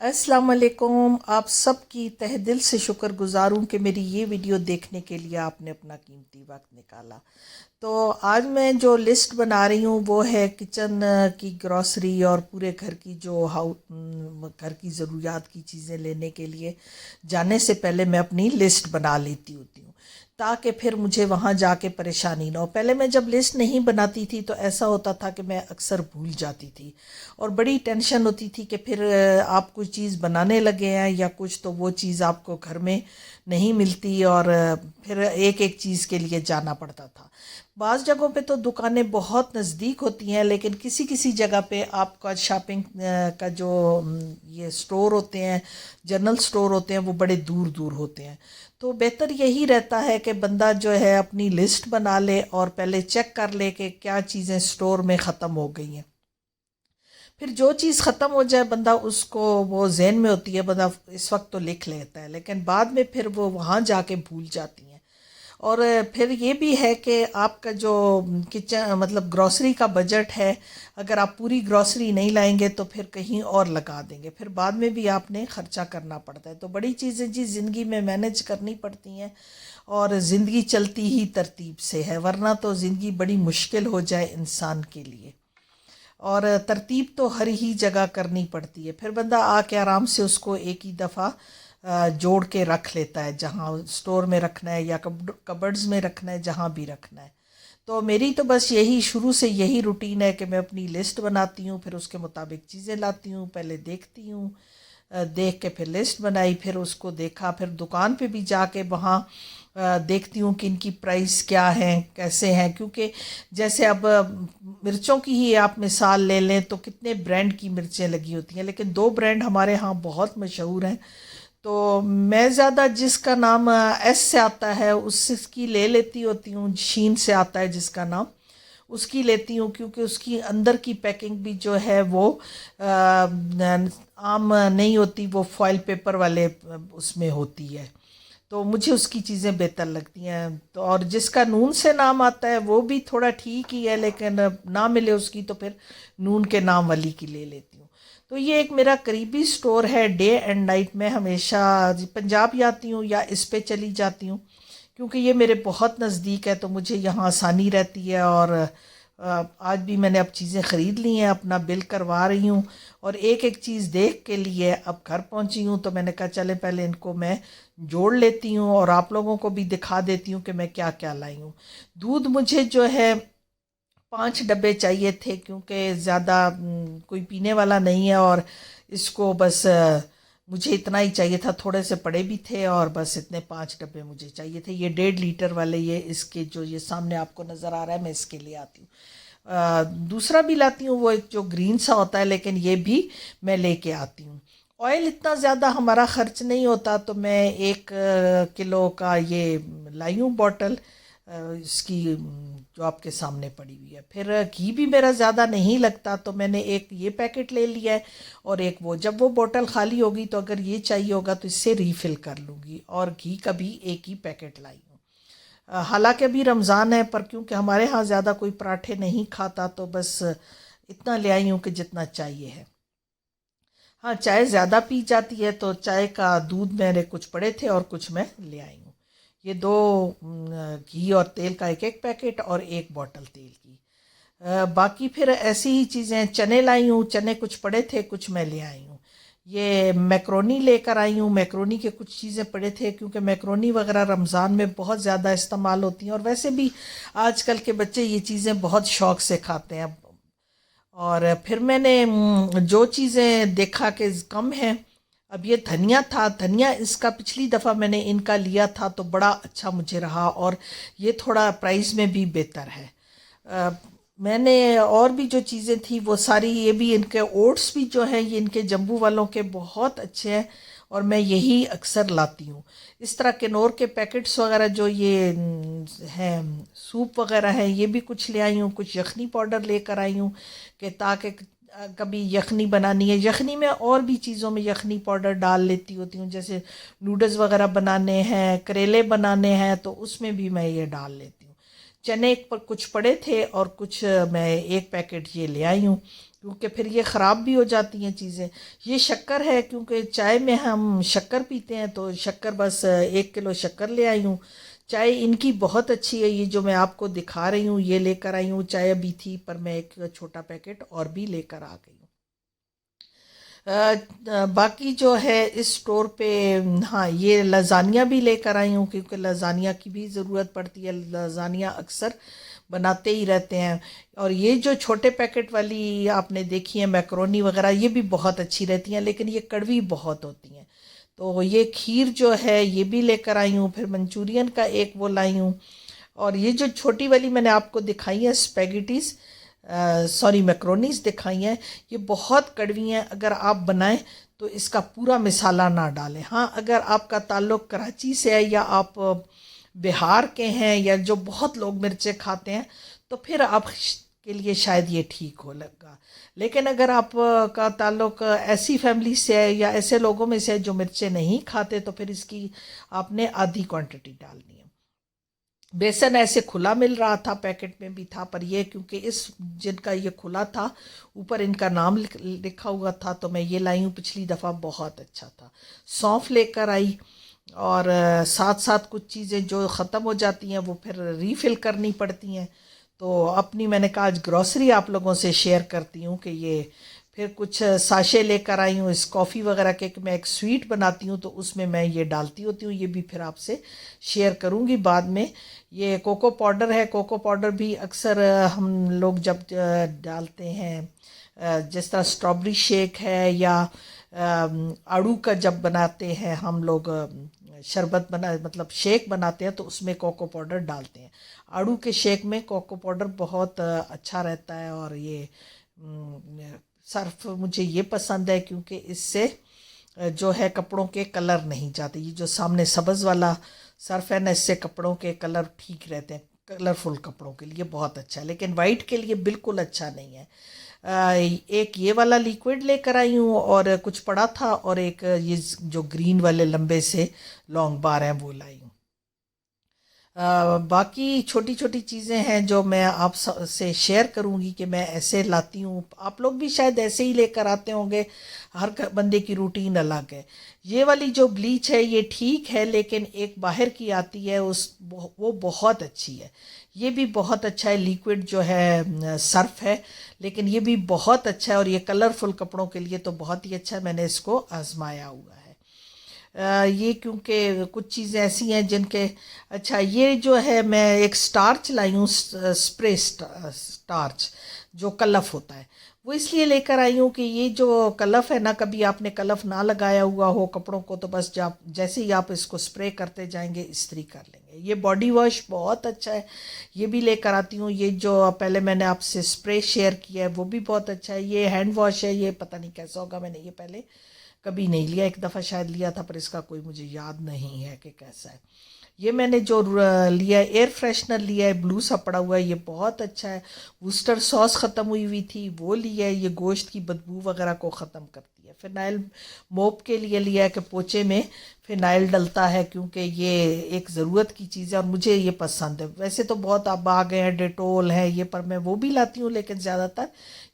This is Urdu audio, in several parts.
السلام علیکم، آپ سب کی تہ دل سے شکر گزار ہوں کہ میری یہ ویڈیو دیکھنے کے لیے آپ نے اپنا قیمتی وقت نکالا۔ تو آج میں جو لسٹ بنا رہی ہوں وہ ہے کچن کی گروسری اور پورے گھر کی جو گھر کی ضروریات کی چیزیں لینے کے لیے جانے سے پہلے میں اپنی لسٹ بنا لیتی ہوتی ہوں تاکہ پھر مجھے وہاں جا کے پریشانی نہ ہو۔ پہلے میں جب لسٹ نہیں بناتی تھی تو ایسا ہوتا تھا کہ میں اکثر بھول جاتی تھی اور بڑی ٹینشن ہوتی تھی کہ پھر آپ کوئی چیز بنانے لگے ہیں یا کچھ تو وہ چیز آپ کو گھر میں نہیں ملتی اور پھر ایک ایک چیز کے لیے جانا پڑتا تھا۔ بعض جگہوں پہ تو دکانیں بہت نزدیک ہوتی ہیں لیکن کسی کسی جگہ پہ آپ کا شاپنگ کا جو یہ سٹور ہوتے ہیں، جنرل سٹور ہوتے ہیں، وہ بڑے دور دور ہوتے ہیں۔ تو بہتر یہی رہتا ہے کہ بندہ جو ہے اپنی لسٹ بنا لے اور پہلے چیک کر لے کہ کیا چیزیں سٹور میں ختم ہو گئی ہیں۔ پھر جو چیز ختم ہو جائے بندہ اس کو وہ ذہن میں ہوتی ہے، بندہ اس وقت تو لکھ لیتا ہے لیکن بعد میں پھر وہ وہاں جا کے بھول جاتی ہیں۔ اور پھر یہ بھی ہے کہ آپ کا جو کچن مطلب گروسری کا بجٹ ہے، اگر آپ پوری گروسری نہیں لائیں گے تو پھر کہیں اور لگا دیں گے، پھر بعد میں بھی آپ نے خرچہ کرنا پڑتا ہے۔ تو بڑی چیزیں جی زندگی میں مینج کرنی پڑتی ہیں اور زندگی چلتی ہی ترتیب سے ہے، ورنہ تو زندگی بڑی مشکل ہو جائے انسان کے لیے۔ اور ترتیب تو ہر ہی جگہ کرنی پڑتی ہے، پھر بندہ آ کے آرام سے اس کو ایک ہی دفعہ جوڑ کے رکھ لیتا ہے، جہاں سٹور میں رکھنا ہے یا کبرڈز میں رکھنا ہے، جہاں بھی رکھنا ہے۔ تو میری تو بس یہی شروع سے یہی روٹین ہے کہ میں اپنی لسٹ بناتی ہوں، پھر اس کے مطابق چیزیں لاتی ہوں، پہلے دیکھتی ہوں، دیکھ کے پھر لسٹ بنائی، پھر اس کو دیکھا، پھر دکان پہ بھی جا کے وہاں دیکھتی ہوں کہ ان کی پرائس کیا ہیں، کیسے ہیں، کیونکہ جیسے اب مرچوں کی ہی آپ مثال لے لیں تو کتنے برانڈ کی مرچیں لگی ہوتی ہیں، لیکن دو برانڈ ہمارے ہاں بہت مشہور ہیں۔ تو میں زیادہ جس کا نام ایس سے آتا ہے اس کی لے لیتی ہوتی ہوں، شین سے آتا ہے جس کا نام، اس کی لیتی ہوں کیونکہ اس کی اندر کی پیکنگ بھی جو ہے وہ عام نہیں ہوتی، وہ فوائل پیپر والے اس میں ہوتی ہے، تو مجھے اس کی چیزیں بہتر لگتی ہیں۔ تو اور جس کا نون سے نام آتا ہے وہ بھی تھوڑا ٹھیک ہی ہے، لیکن نہ ملے اس کی تو پھر نون کے نام والی کی لے لیتی ہوں۔ تو یہ ایک میرا قریبی سٹور ہے، ڈے اینڈ نائٹ میں ہمیشہ پنجاب ہی آتی ہوں یا اس پہ چلی جاتی ہوں کیونکہ یہ میرے بہت نزدیک ہے، تو مجھے یہاں آسانی رہتی ہے۔ اور آج بھی میں نے اب چیزیں خرید لی ہیں، اپنا بل کروا رہی ہوں اور ایک ایک چیز دیکھ کے لیے اب گھر پہنچی ہوں، تو میں نے کہا چلے پہلے ان کو میں جوڑ لیتی ہوں اور آپ لوگوں کو بھی دکھا دیتی ہوں کہ میں کیا کیا لائی ہوں۔ دودھ مجھے جو ہے 5 ڈبے چاہیے تھے کیونکہ زیادہ کوئی پینے والا نہیں ہے، اور اس کو بس مجھے اتنا ہی چاہیے تھا، تھوڑے سے پڑے بھی تھے اور بس اتنے 5 ڈبے مجھے چاہیے تھے۔ یہ 1.5 لیٹر والے، یہ اس کے جو یہ سامنے آپ کو نظر آ رہا ہے میں اس کے لیے آتی ہوں۔ دوسرا بھی لاتی ہوں، وہ ایک جو گرین سا ہوتا ہے، لیکن یہ بھی میں لے کے آتی ہوں۔ آئل اتنا زیادہ ہمارا خرچ نہیں ہوتا تو میں 1 کلو کا یہ لائی ہوں بوٹل، اس کی جو آپ کے سامنے پڑی ہوئی ہے۔ پھر گھی بھی میرا زیادہ نہیں لگتا تو میں نے ایک یہ پیکٹ لے لیا ہے اور ایک وہ، جب وہ بوٹل خالی ہوگی تو اگر یہ چاہیے ہوگا تو اس سے ریفل کر لوں گی، اور گھی کا بھی ایک ہی پیکٹ لائی ہوں۔ حالانکہ ابھی رمضان ہے پر کیونکہ ہمارے ہاں زیادہ کوئی پراٹھے نہیں کھاتا تو بس اتنا لے آئی ہوں کہ جتنا چاہیے ہے۔ ہاں چائے زیادہ پی جاتی ہے تو چائے کا دودھ میرے کچھ پڑے تھے اور کچھ میں لے آئی ہوں۔ یہ دو گھی اور تیل کا ایک ایک پیکٹ اور ایک بوٹل تیل کی۔ باقی پھر ایسی ہی چیزیں، چنے لائی ہوں، چنے کچھ پڑے تھے کچھ میں لے آئی ہوں۔ یہ میکرونی لے کر آئی ہوں، میکرونی کے کچھ چیزیں پڑے تھے کیونکہ میکرونی وغیرہ رمضان میں بہت زیادہ استعمال ہوتی ہیں، اور ویسے بھی آج کل کے بچے یہ چیزیں بہت شوق سے کھاتے ہیں۔ اور پھر میں نے جو چیزیں دیکھا کہ کم ہیں، اب یہ دھنیا تھا، دھنیا اس کا پچھلی دفعہ میں نے ان کا لیا تھا تو بڑا اچھا مجھے رہا، اور یہ تھوڑا پرائز میں بھی بہتر ہے۔ میں نے اور بھی جو چیزیں تھیں وہ ساری، یہ بھی ان کے اوٹس بھی جو ہیں یہ ان کے جمبو والوں کے بہت اچھے ہیں اور میں یہی اکثر لاتی ہوں۔ اس طرح کنور کے پیکٹس وغیرہ جو یہ ہیں سوپ وغیرہ ہیں یہ بھی کچھ لے آئی ہوں، کچھ یخنی پاؤڈر لے کر آئی ہوں کہ تاکہ کبھی یخنی بنانی ہے، یخنی میں اور بھی چیزوں میں یخنی پاؤڈر ڈال لیتی ہوتی ہوں، جیسے نوڈلز وغیرہ بنانے ہیں، کریلے بنانے ہیں تو اس میں بھی میں یہ ڈال لیتی ہوں۔ چنے پر کچھ پڑے تھے اور کچھ میں ایک پیکٹ یہ لے آئی ہوں۔ کیونکہ پھر یہ خراب بھی ہو جاتی ہیں چیزیں. یہ شکر ہے کیونکہ چائے میں ہم شکر پیتے ہیں، تو شکر بس 1 کلو شکر لے آئی ہوں. چائے ان کی بہت اچھی ہے، یہ جو میں آپ کو دکھا رہی ہوں یہ لے کر آئی ہوں. چائے ابھی تھی پر میں ایک چھوٹا پیکٹ اور بھی لے کر آ گئی ہوں. باقی جو ہے اس اسٹور پہ، ہاں یہ لازانیہ بھی لے کر آئی ہوں کیونکہ لازانیہ کی بھی ضرورت پڑتی ہے. لازانیہ اکثر بناتے ہی رہتے ہیں. اور یہ جو چھوٹے پیکٹ والی آپ نے دیکھی ہیں میکرونی وغیرہ، یہ بھی بہت اچھی رہتی ہیں لیکن یہ کڑوی بہت ہوتی ہیں. تو یہ کھیر جو ہے یہ بھی لے کر آئی ہوں. پھر منچورین کا ایک وہ لائی ہوں. اور یہ جو چھوٹی والی میں نے آپ کو دکھائی ہے اسپیگٹیز، سوری میکرونیز دکھائی ہیں، یہ بہت کڑوی ہیں. اگر آپ بنائیں تو اس کا پورا مسالہ نہ ڈالیں. ہاں اگر آپ کا تعلق کراچی سے ہے یا آپ بہار کے ہیں یا جو بہت لوگ مرچیں کھاتے ہیں تو پھر آپ کے لیے شاید یہ ٹھیک ہو لگا. لیکن اگر آپ کا تعلق ایسی فیملی سے ہے یا ایسے لوگوں میں سے ہے جو مرچیں نہیں کھاتے تو پھر اس کی آپ نے آدھی کوانٹٹی ڈالنی ہے. بیسن ایسے کھلا مل رہا تھا، پیکٹ میں بھی تھا، پر یہ کیونکہ اس جن کا یہ کھلا تھا اوپر ان کا نام لکھا ہوا تھا تو میں یہ لائی ہوں. پچھلی دفعہ بہت اچھا تھا. سونف لے کر آئی اور ساتھ ساتھ کچھ چیزیں جو ختم ہو جاتی ہیں وہ پھر ریفل کرنی پڑتی ہیں. تو اپنی میں نے کہا آج گروسری آپ لوگوں سے شیئر کرتی ہوں کہ یہ پھر کچھ ساشے لے کر آئی ہوں اس کافی وغیرہ کے کہ میں ایک سویٹ بناتی ہوں تو اس میں یہ ڈالتی ہوتی ہوں. یہ بھی پھر آپ سے شیئر کروں گی بعد میں. یہ کوکو پاؤڈر ہے. کوکو پاؤڈر بھی اکثر ہم لوگ جب ڈالتے ہیں جس طرح اسٹرابری شیک ہے یا آڑو کا جب بناتے ہیں ہم لوگ شربت مطلب شیک بناتے ہیں تو اس میں کوکو پاؤڈر ڈالتے ہیں. آڑو کے شیک میں کوکو پاؤڈر بہت اچھا رہتا ہے. اور یہ صرف مجھے یہ پسند ہے کیونکہ اس سے جو ہے کپڑوں کے کلر نہیں جاتے. یہ جو سامنے سبز والا صرف ہے نا، اس سے کپڑوں کے کلر ٹھیک رہتے ہیں. کلرفل کپڑوں کے لیے بہت اچھا ہے لیکن وائٹ کے لیے بالکل اچھا نہیں ہے. ایک یہ والا لیکوڈ لے کر آئی ہوں اور کچھ پڑا تھا، اور ایک یہ جو گرین والے لمبے سے لانگ بار ہیں وہ لائی ہوں. باقی چھوٹی چھوٹی چیزیں ہیں جو میں آپ سے شیئر کروں گی کہ میں ایسے لاتی ہوں. آپ لوگ بھی شاید ایسے ہی لے کر آتے ہوں گے. ہر بندے کی روٹین الگ ہے. یہ والی جو بلیچ ہے یہ ٹھیک ہے لیکن ایک باہر کی آتی ہے وہ بہت اچھی ہے. یہ بھی بہت اچھا ہے. لیکوڈ جو ہے سرف ہے لیکن یہ بھی بہت اچھا ہے اور یہ کلرفل کپڑوں کے لیے تو بہت ہی اچھا ہے. میں نے اس کو آزمایا ہوا ہے. یہ کیونکہ کچھ چیزیں ایسی ہیں جن کے اچھا یہ جو ہے میں ایک سٹارچ لائی ہوں، اسپرے سٹارچ جو کلف ہوتا ہے. وہ اس لیے لے کر آئی ہوں کہ یہ جو کلف ہے نا، کبھی آپ نے کلف نہ لگایا ہوا ہو کپڑوں کو تو بس جیسے ہی آپ اس کو اسپرے کرتے جائیں گے استری کر لیں گے. یہ باڈی واش بہت اچھا ہے، یہ بھی لے کر آتی ہوں. یہ جو پہلے میں نے آپ سے اسپرے شیئر کیا ہے وہ بھی بہت اچھا ہے. یہ ہینڈ واش ہے، یہ پتہ نہیں کیسا ہوگا، میں نے یہ پہلے کبھی نہیں لیا. ایک دفعہ شاید لیا تھا پر اس کا کوئی مجھے یاد نہیں ہے کہ کیسا ہے. یہ میں نے جو لیا ہے ایئر فریشنر لیا ہے، بلو سا پڑا ہوا ہے، یہ بہت اچھا ہے. وسٹر سوس ختم ہوئی تھی وہ لیا ہے، یہ گوشت کی بدبو وغیرہ کو ختم کرتی ہے. فنائل موپ کے لیے لیا ہے کہ پوچے میں فنائل ڈلتا ہے کیونکہ یہ ایک ضرورت کی چیز ہے اور مجھے یہ پسند ہے. ویسے تو بہت اب آ گئے ہیں، ڈیٹول ہے یہ، پر میں وہ بھی لاتی ہوں لیکن زیادہ تر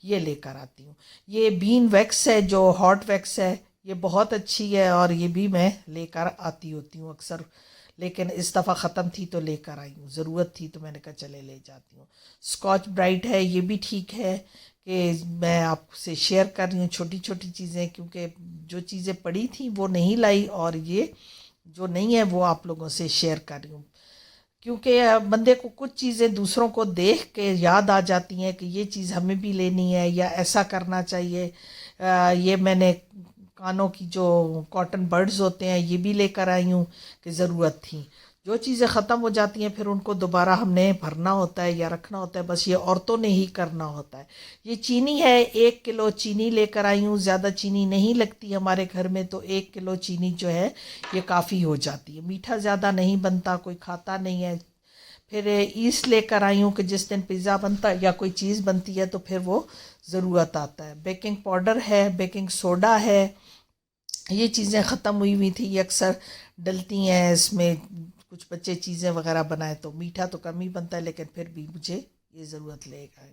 یہ لے کر آتی ہوں. یہ بین ویکس ہے جو ہاٹ ویکس ہے، یہ بہت اچھی ہے اور یہ بھی میں لے کر آتی ہوتی ہوں اکثر، لیکن اس دفعہ ختم تھی تو لے کر آئی ہوں. ضرورت تھی تو میں نے کہا چلے لے جاتی ہوں. اسکاچ برائٹ ہے، یہ بھی ٹھیک ہے کہ میں آپ سے شیئر کر رہی ہوں چھوٹی چھوٹی چیزیں کیونکہ جو چیزیں پڑی تھیں وہ نہیں لائی اور یہ جو نہیں ہے وہ آپ لوگوں سے شیئر کر رہی ہوں. کیونکہ بندے کو کچھ چیزیں دوسروں کو دیکھ کے یاد آ جاتی ہیں کہ یہ چیز ہمیں بھی لینی ہے یا ایسا کرنا چاہیے. یہ میں نے کانوں کی جو کاٹن برڈز ہوتے ہیں یہ بھی لے کر آئی ہوں کہ ضرورت تھی. جو چیزیں ختم ہو جاتی ہیں پھر ان کو دوبارہ ہم نے بھرنا ہوتا ہے یا رکھنا ہوتا ہے، بس یہ عورتوں نے ہی کرنا ہوتا ہے. یہ چینی ہے، 1 کلو چینی لے کر آئی ہوں. زیادہ چینی نہیں لگتی ہمارے گھر میں تو 1 کلو چینی جو ہے یہ کافی ہو جاتی ہے. میٹھا زیادہ نہیں بنتا، کوئی کھاتا نہیں ہے. پھر ایسٹ لے کر آئی ہوں کہ جس دن پیزا بنتا ہے یا کوئی چیز بنتی ہے تو پھر وہ ضرورت آتا ہے. بیکنگ پاؤڈر ہے، بیکنگ سوڈا ہے. یہ چیزیں ختم ہوئی تھی، یہ اکثر ڈلتی ہیں اس میں. کچھ بچے چیزیں وغیرہ بنائے تو میٹھا تو کم ہی بنتا ہے لیکن پھر بھی مجھے یہ ضرورت لے گا.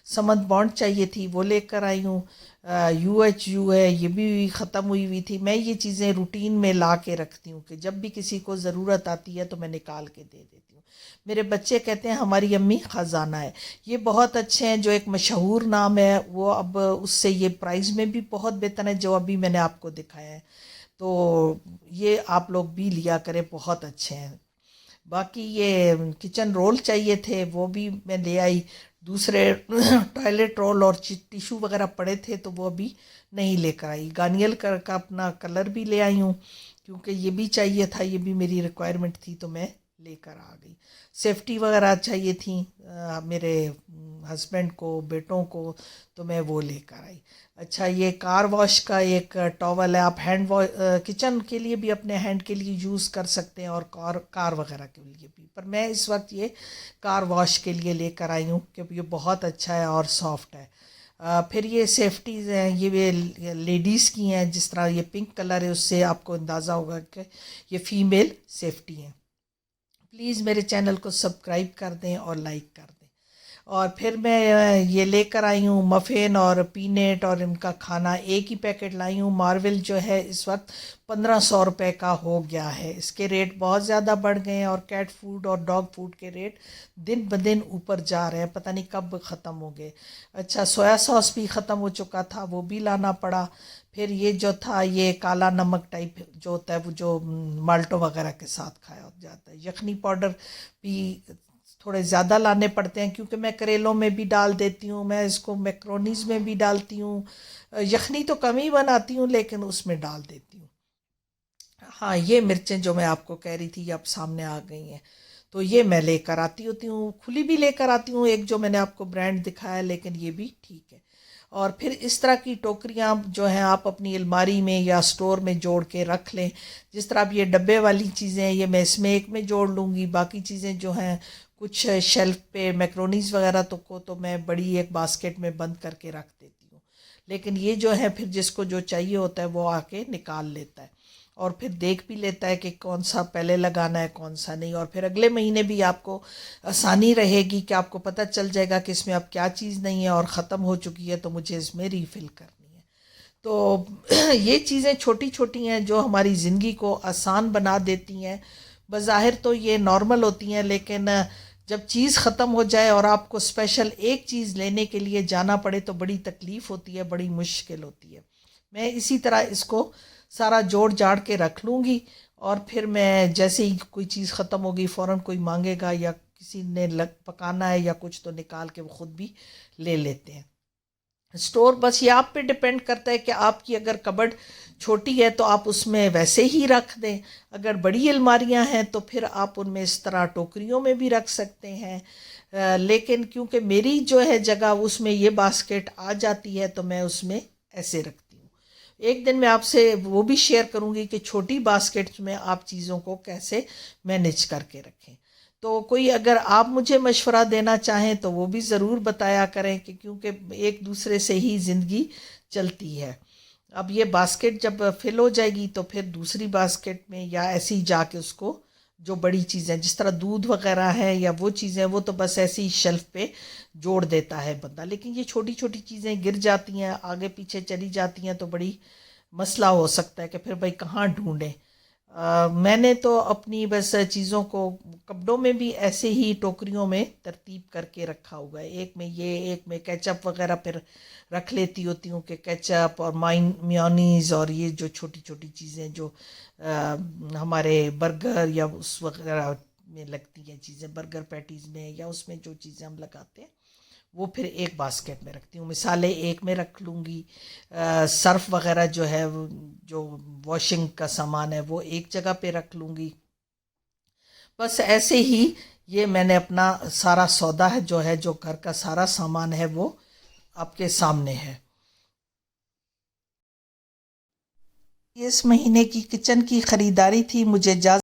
سمت بانڈ چاہیے تھی وہ لے کر آئی ہوں. UHU ہے یہ بھی ختم ہوئی تھی. میں یہ چیزیں روٹین میں لا کے رکھتی ہوں کہ جب بھی کسی کو ضرورت آتی ہے تو میں نکال کے دے دیتی ہوں. میرے بچے کہتے ہیں ہماری امی خزانہ ہے. یہ بہت اچھے ہیں. جو ایک مشہور نام ہے وہ اب اس سے یہ پرائز میں بھی بہت بہتر ہے جو ابھی میں نے آپ کو دکھایا ہے. تو یہ آپ لوگ بھی لیا کریں, بہت اچھے ہیں. باقی یہ کچن رول چاہیے تھے وہ بھی میں لے آئی. دوسرے ٹوائلٹ رول اور ٹیشو وغیرہ پڑے تھے تو وہ ابھی نہیں لے کر آئی. گانیل کا اپنا کلر بھی لے آئی ہوں کیونکہ یہ بھی چاہیے تھا, یہ بھی میری ریکوائرمنٹ تھی تو میں لے کر آ گئی. سیفٹی وغیرہ چاہیے تھیں میرے ہسبینڈ کو, بیٹوں کو, تو میں وہ لے کر آئی. اچھا یہ کار واش کا ایک ٹاول ہے, آپ ہینڈ واش کچن کے لیے بھی اپنے ہینڈ کے لیے یوز کر سکتے ہیں اور کار وغیرہ کے لیے بھی, پر میں اس وقت یہ کار واش کے لیے لے کر آئی ہوں کیونکہ یہ بہت اچھا ہے اور سافٹ ہے. پھر یہ سیفٹیز ہیں یہ لیڈیز کی ہیں, جس طرح یہ پنک کلر ہے اس سے آپ کو اندازہ ہوگا کہ یہ فیمیل سیفٹی ہیں. پلیز میرے چینل کو سبسکرائب کر دیں اور لائک کر دیں. اور پھر میں یہ لے کر آئی ہوں مفن اور پینٹ اور ان کا کھانا ایک ہی پیکٹ لائی ہوں. مارول جو ہے اس وقت 1500 روپے کا ہو گیا ہے. اس کے ریٹ بہت زیادہ بڑھ گئے ہیں اور کیٹ فوڈ اور ڈاگ فوڈ کے ریٹ دن بدن اوپر جا رہے ہیں, پتہ نہیں کب ختم ہو گئے. اچھا سویا ساس بھی ختم ہو چکا تھا وہ بھی لانا پڑا. پھر یہ جو تھا یہ کالا نمک ٹائپ جو ہوتا ہے وہ جو مالٹو وغیرہ کے ساتھ کھایا جاتا ہے. یخنی پاؤڈر بھی تھوڑے زیادہ لانے پڑتے ہیں کیونکہ میں کریلوں میں بھی ڈال دیتی ہوں, میں اس کو میکرونیز میں بھی ڈالتی ہوں. یخنی تو کم ہی بناتی ہوں لیکن اس میں ڈال دیتی ہوں. ہاں یہ مرچیں جو میں آپ کو کہہ رہی تھی یہ اب سامنے آ گئی ہیں تو یہ میں لے کر آتی ہوتی ہوں. کھلی بھی لے کر آتی ہوں, ایک جو میں نے آپ کو برانڈ دکھایا لیکن یہ بھی ٹھیک ہے. اور پھر اس طرح کی ٹوکریاں جو ہیں آپ اپنی الماری میں یا سٹور میں جوڑ کے رکھ لیں. جس طرح اب یہ ڈبے والی چیزیں ہیں یہ میں اس میں ایک میں جوڑ لوں گی. باقی چیزیں جو ہیں کچھ شیلف پہ میکرونیز وغیرہ تو میں بڑی ایک باسکٹ میں بند کر کے رکھ دیتی ہوں. لیکن یہ جو ہے پھر جس کو جو چاہیے ہوتا ہے وہ آ کے نکال لیتا ہے اور پھر دیکھ بھی لیتا ہے کہ کون سا پہلے لگانا ہے کون سا نہیں. اور پھر اگلے مہینے بھی آپ کو آسانی رہے گی کہ آپ کو پتہ چل جائے گا کہ اس میں اب کیا چیز نہیں ہے اور ختم ہو چکی ہے تو مجھے اس میں ریفل کرنی ہے. تو یہ چیزیں چھوٹی چھوٹی ہیں جو ہماری زندگی کو آسان بنا دیتی ہیں. بظاہر تو یہ نارمل ہوتی ہیں لیکن جب چیز ختم ہو جائے اور آپ کو اسپیشل ایک چیز لینے کے لیے جانا پڑے تو بڑی تکلیف ہوتی ہے, بڑی مشکل ہوتی ہے. میں اسی طرح اس کو سارا جوڑ جاڑ کے رکھ لوں گی اور پھر میں جیسے ہی کوئی چیز ختم ہوگی فوراً کوئی مانگے گا یا کسی نے پکانا ہے یا کچھ تو نکال کے وہ خود بھی لے لیتے ہیں. اسٹور بس یہ آپ پہ ڈپینڈ کرتا ہے کہ آپ کی اگر کبڈ چھوٹی ہے تو آپ اس میں ویسے ہی رکھ دیں. اگر بڑی الماریاں ہیں تو پھر آپ ان میں اس طرح ٹوکریوں میں بھی رکھ سکتے ہیں. لیکن کیونکہ میری جو ہے جگہ اس میں یہ باسکٹ آ جاتی ہے تو میں اس میں ایسے رکھتی ہوں. ایک دن میں آپ سے وہ بھی شیئر کروں گی کہ چھوٹی باسکٹ میں آپ چیزوں کو کیسے مینیج کر کے رکھیں. تو کوئی اگر آپ مجھے مشورہ دینا چاہیں تو وہ بھی ضرور بتایا کریں کہ کیونکہ ایک دوسرے سے ہی زندگی چلتی ہے. اب یہ باسکٹ جب فل ہو جائے گی تو پھر دوسری باسکٹ میں یا ایسے ہی جا کے اس کو جو بڑی چیزیں جس طرح دودھ وغیرہ ہے یا وہ چیزیں وہ تو بس ایسی ہی شیلف پہ جوڑ دیتا ہے بندہ. لیکن یہ چھوٹی چھوٹی چیزیں گر جاتی ہیں آگے پیچھے چلی جاتی ہیں تو بڑی مسئلہ ہو سکتا ہے کہ پھر بھائی کہاں ڈھونڈیں. میں نے تو اپنی بس چیزوں کو کپڑوں میں بھی ایسے ہی ٹوکریوں میں ترتیب کر کے رکھا ہوا ہے. ایک میں یہ ایک میں کیچپ وغیرہ پھر رکھ لیتی ہوتی ہوں کہ کیچپ اور میونیز اور یہ جو چھوٹی چھوٹی چیزیں جو ہمارے برگر یا اس وغیرہ میں لگتی ہیں چیزیں برگر پیٹیز میں یا اس میں جو چیزیں ہم لگاتے ہیں وہ پھر ایک باسکٹ میں رکھتی ہوں. مثالیں ایک میں رکھ لوں گی. سرف وغیرہ جو ہے جو واشنگ کا سامان ہے وہ ایک جگہ پہ رکھ لوں گی. بس ایسے ہی یہ میں نے اپنا سارا سودا ہے جو گھر کا سارا سامان ہے وہ آپ کے سامنے ہے. اس مہینے کی کچن کی خریداری تھی. مجھے